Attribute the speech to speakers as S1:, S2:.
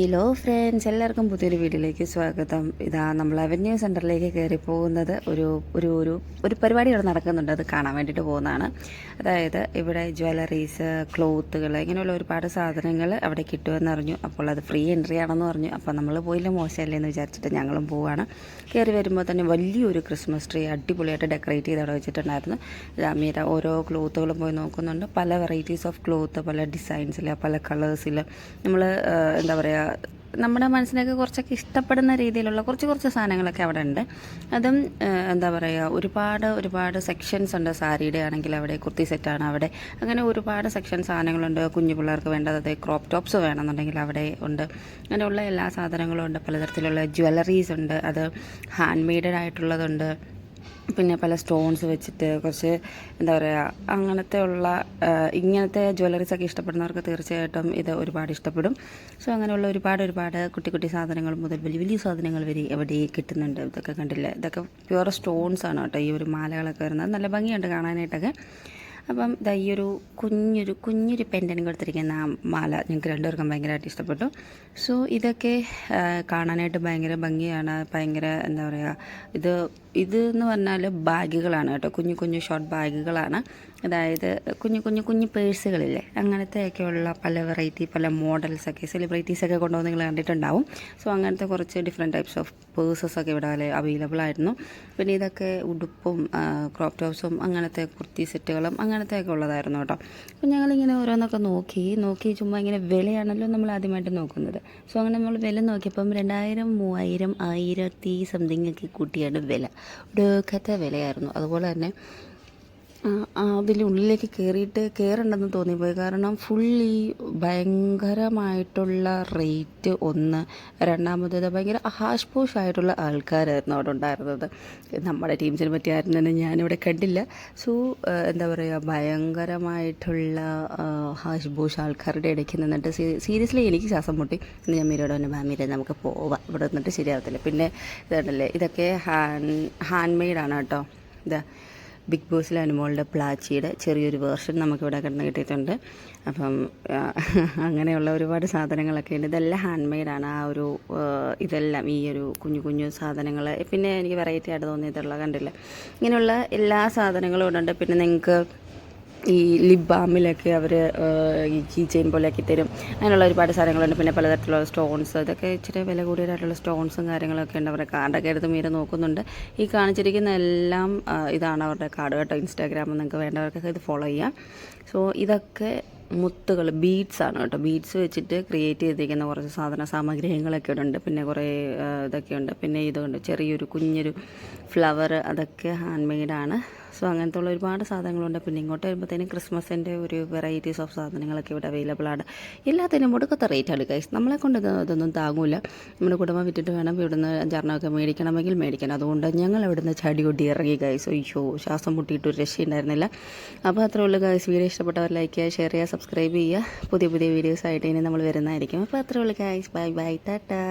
S1: Hello friends, എല്ലാവർക്കും പുതിയൊരു വീഡിയോയിലേക്ക് സ്വാഗതം. ഇതാ നമ്മൾ അവന്യൂ സെൻറ്ററിലേക്ക് കയറി പോകുന്നത് ഒരു ഒരു ഒരു ഒരു പരിപാടി ഇവിടെ നടക്കുന്നുണ്ട്. അത് കാണാൻ വേണ്ടിയിട്ട് പോകുന്നതാണ്. അതായത് ഇവിടെ ജ്വല്ലറീസ്, ക്ലോത്തുകൾ, ഇങ്ങനെയുള്ള ഒരുപാട് സാധനങ്ങൾ അവിടെ കിട്ടുമെന്ന് അറിഞ്ഞു. അപ്പോൾ അത് ഫ്രീ എൻട്രി ആണെന്ന് പറഞ്ഞു. അപ്പോൾ നമ്മൾ പോയില്ല, മോശമല്ലേ എന്ന് വിചാരിച്ചിട്ട് ഞങ്ങളും പോവുകയാണ്. കയറി വരുമ്പോൾ തന്നെ വലിയൊരു ക്രിസ്മസ് ട്രീ അടിപൊളിയായിട്ട് ഡെക്കറേറ്റ് ചെയ്ത് അവിടെ വെച്ചിട്ടുണ്ടായിരുന്നു. മീര ഓരോ ക്ലോത്തുകളും പോയി നോക്കുന്നുണ്ട്. പല വെറൈറ്റീസ് ഓഫ് ക്ലോത്ത്, പല ഡിസൈൻസിൽ, പല കളേഴ്സിൽ. നമ്മൾ എന്താ പറയുക, നമ്മുടെ മനസ്സിനൊക്കെ കുറച്ചൊക്കെ ഇഷ്ടപ്പെടുന്ന രീതിയിലുള്ള കുറച്ച് സാധനങ്ങളൊക്കെ അവിടെ ഉണ്ട്. അതും എന്താ പറയുക, ഒരുപാട് സെക്ഷൻസ് ഉണ്ട്. സാരിയുടെ ആണെങ്കിൽ അവിടെ, കുർത്തി സെറ്റാണ് അവിടെ, അങ്ങനെ ഒരുപാട് സെക്ഷൻ സാധനങ്ങളുണ്ട്. കുഞ്ഞു പിള്ളേർക്ക് വേണ്ടത്, അതായത് ക്രോപ്പ് ടോപ്സ് വേണമെന്നുണ്ടെങ്കിൽ അവിടെ ഉണ്ട്. അങ്ങനെയുള്ള എല്ലാ സാധനങ്ങളും ഉണ്ട്. പലതരത്തിലുള്ള ജ്വല്ലറീസ് ഉണ്ട്. അത് ഹാൻഡ് മെയ്ഡഡ് ആയിട്ടുള്ളതുണ്ട്. പിന്നെ പല സ്റ്റോൺസ് വെച്ചിട്ട് കുറച്ച് എന്താ പറയുക, ഇങ്ങനത്തെ ജ്വല്ലറീസൊക്കെ ഇഷ്ടപ്പെടുന്നവർക്ക് തീർച്ചയായിട്ടും ഇത് ഒരുപാട് ഇഷ്ടപ്പെടും. സോ അങ്ങനെയുള്ള ഒരുപാട് കുട്ടി സാധനങ്ങൾ മുതൽ വലിയ സാധനങ്ങൾ വരെ എവിടെ കിട്ടുന്നുണ്ട്. ഇതൊക്കെ കണ്ടില്ലേ, ഇതൊക്കെ പ്യുവർ സ്റ്റോൺസ് ആണ് കേട്ടോ. ഈ ഒരു മാലകളൊക്കെ വരുന്നത് നല്ല ഭംഗിയുണ്ട് കാണാനായിട്ടൊക്കെ. അപ്പം ഇതാ ഈ ഒരു കുഞ്ഞൊരു പെൻഡനും കൊടുത്തിരിക്കുന്ന ആ മാല ഞങ്ങൾക്ക് രണ്ടുപേർക്കും ഭയങ്കരമായിട്ട് ഇഷ്ടപ്പെട്ടു. സോ ഇതൊക്കെ കാണാനായിട്ട് ഭയങ്കര ഭംഗിയാണ്. ഭയങ്കര എന്താ പറയുക, ഇതെന്ന് പറഞ്ഞാൽ ബാഗുകളാണ് കേട്ടോ. കുഞ്ഞു ഷോർട്ട് ബാഗുകളാണ്. അതായത് കുഞ്ഞു പേഴ്സുകളില്ലേ, അങ്ങനത്തെയൊക്കെയുള്ള പല വെറൈറ്റി, പല മോഡൽസൊക്കെ സെലിബ്രിറ്റീസൊക്കെ കൊണ്ടുവന്ന് നിങ്ങൾ കണ്ടിട്ടുണ്ടാവും. സോ അങ്ങനത്തെ കുറച്ച് ഡിഫറെൻറ്റ് ടൈപ്സ് ഓഫ് പേഴ്സസൊക്കെ ഇവിടെ അവൈലബിൾ ആയിരുന്നു. പിന്നെ ഇതൊക്കെ ഉടുപ്പും ക്രോപ്പ് ടോപ്സും അങ്ങനത്തെ കുർത്തി സെറ്റുകളും അങ്ങനത്തെയൊക്കെ ഉള്ളതായിരുന്നു കേട്ടോ. അപ്പോൾ ഞങ്ങളിങ്ങനെ ഓരോന്നൊക്കെ നോക്കി ചുമ്മാ ഇങ്ങനെ വിലയാണല്ലോ നമ്മൾ ആദ്യമായിട്ട് നോക്കുന്നത്. സോ അങ്ങനെ നമ്മൾ വില നോക്കിയപ്പം 2000, 3000, 1000 സംതിങ് ഒക്കെ കൂട്ടിയാണ് വില. ഒടുക്കത്തെ വിലയായിരുന്നു. അതുപോലെ തന്നെ അതിനുള്ളിലേക്ക് കയറണ്ടെന്ന് തോന്നിപ്പോയി. കാരണം ഫുള്ളി ഭയങ്കരമായിട്ടുള്ള റേറ്റ് ഒന്ന്, രണ്ടാമത്തേത് ഭയങ്കര ഹാഷ് പോഷ് ആയിട്ടുള്ള ആൾക്കാരായിരുന്നു അവിടെ ഉണ്ടായിരുന്നത്. നമ്മുടെ ടീംസിനെ പറ്റി ആരും തന്നെ ഞാനിവിടെ കണ്ടില്ല. സോ എന്താ പറയുക, ഭയങ്കരമായിട്ടുള്ള ഹാഷ് പോഷ് ആൾക്കാരുടെ ഇടയ്ക്ക് നിന്നിട്ട് സീരിയസ്ലി എനിക്ക് ശ്വാസം മുട്ടി. ഞാൻ മീരയോട് തന്നെ, മാമീരെ നമുക്ക് പോവാം, ഇവിടെ നിന്നിട്ട് ശരിയാവത്തില്ല. പിന്നെ ഇതുണ്ടല്ലേ, ഇതൊക്കെ ഹാൻഡ് മെയ്ഡാണ് കേട്ടോ. ഇതാ ബിഗ് ബോസിലെ അനുമോളുടെ പ്ലാച്ചിയുടെ ചെറിയൊരു വേർഷൻ നമുക്കിവിടെ കിട്ടിയിട്ടുണ്ട്. അപ്പം അങ്ങനെയുള്ള ഒരുപാട് സാധനങ്ങളൊക്കെ ഉണ്ട്. ഇതെല്ലാം ഹാൻഡ് മെയ്ഡാണ്. ഇതെല്ലാം ഈ ഒരു കുഞ്ഞു സാധനങ്ങൾ. പിന്നെ എനിക്ക് വെറൈറ്റി ആയിട്ട് തോന്നിയിട്ടുള്ള കണ്ടില്ല, ഇങ്ങനെയുള്ള എല്ലാ സാധനങ്ങളും ഉണ്ട്. പിന്നെ നിങ്ങൾക്ക് ഈ ലിപ് ബാമിലൊക്കെ അവർ ഈ കീ ചെയിൻ പോലെയൊക്കെ തരും. അങ്ങനെയുള്ള ഒരുപാട് സാധനങ്ങളുണ്ട്. പിന്നെ പലതരത്തിലുള്ള സ്റ്റോൺസ്, ഇതൊക്കെ ഇച്ചിരി വില കൂടുതലായിട്ടുള്ള സ്റ്റോൺസും കാര്യങ്ങളൊക്കെ ഉണ്ട്. അവരുടെ കാർഡൊക്കെ എടുത്ത് മീര നോക്കുന്നുണ്ട്. ഈ കാണിച്ചിരിക്കുന്ന എല്ലാം ഇതാണ് അവരുടെ കാർഡ് കേട്ടോ. ഇൻസ്റ്റാഗ്രാമിൽ നിങ്ങൾക്ക് വേണ്ടവർക്കൊക്കെ ഇത് ഫോളോ ചെയ്യാം. സോ ഇതൊക്കെ മുത്തുകൾ, ബീഡ്സ് ആണ് കേട്ടോ. ബീഡ്സ് വെച്ചിട്ട് ക്രിയേറ്റ് ചെയ്തിരിക്കുന്ന കുറച്ച് സാമഗ്രികളൊക്കെ ഉണ്ട്. പിന്നെ കുറേ ഇതൊക്കെ ഉണ്ട്. പിന്നെ ഇതുകൊണ്ട് ചെറിയൊരു കുഞ്ഞൊരു ഫ്ലവർ, അതൊക്കെ ഹാൻഡ് മെയ്ഡാണ്. സോ അങ്ങനത്തെ ഉള്ള ഒരുപാട് സാധനങ്ങളുണ്ട്. പിന്നെ ഇങ്ങോട്ട് വരുമ്പോഴത്തേനും ക്രിസ്മസിൻ്റെ ഒരു വെറൈറ്റീസ് ഓഫ് സാധനങ്ങളൊക്കെ ഇവിടെ അവൈലബിൾ ആണ്. എല്ലാത്തിനും ഒടുക്കത്തെ റേറ്റാണ് ഗൈസ്. നമ്മളെ കൊണ്ട് ഇതൊന്നും താങ്ങൂല. നമ്മുടെ കുടുംബം വിറ്റിട്ട് വേണം ഇവിടുന്ന് 5-6 മേടിക്കണമെങ്കിൽ മേടിക്കണം. അതുകൊണ്ട് ഞങ്ങൾ ഇവിടുന്ന് ചടികൊട്ടി ഇറങ്ങി ഗൈസ്. അയ്യോ, ശ്വാസം മുട്ടിയിട്ട് ഒരു രക്ഷയുണ്ടായിരുന്നില്ല. അപ്പോൾ അത്രേ ഉള്ളൂ ഗൈസ്. വീഡിയോ ഇഷ്ടപ്പെട്ടവർ ലൈക്ക് ചെയ്യുക, ഷെയർ ചെയ്യുക, സബ്സ്ക്രൈബ് ചെയ്യുക. പുതിയ വീഡിയോസ് ആയിട്ട് ഇനി നമ്മൾ വരുന്നതായിരിക്കും. അപ്പോൾ അത്രേ ഉള്ളൂ ഗൈസ്. ബൈ ടാറ്റാ.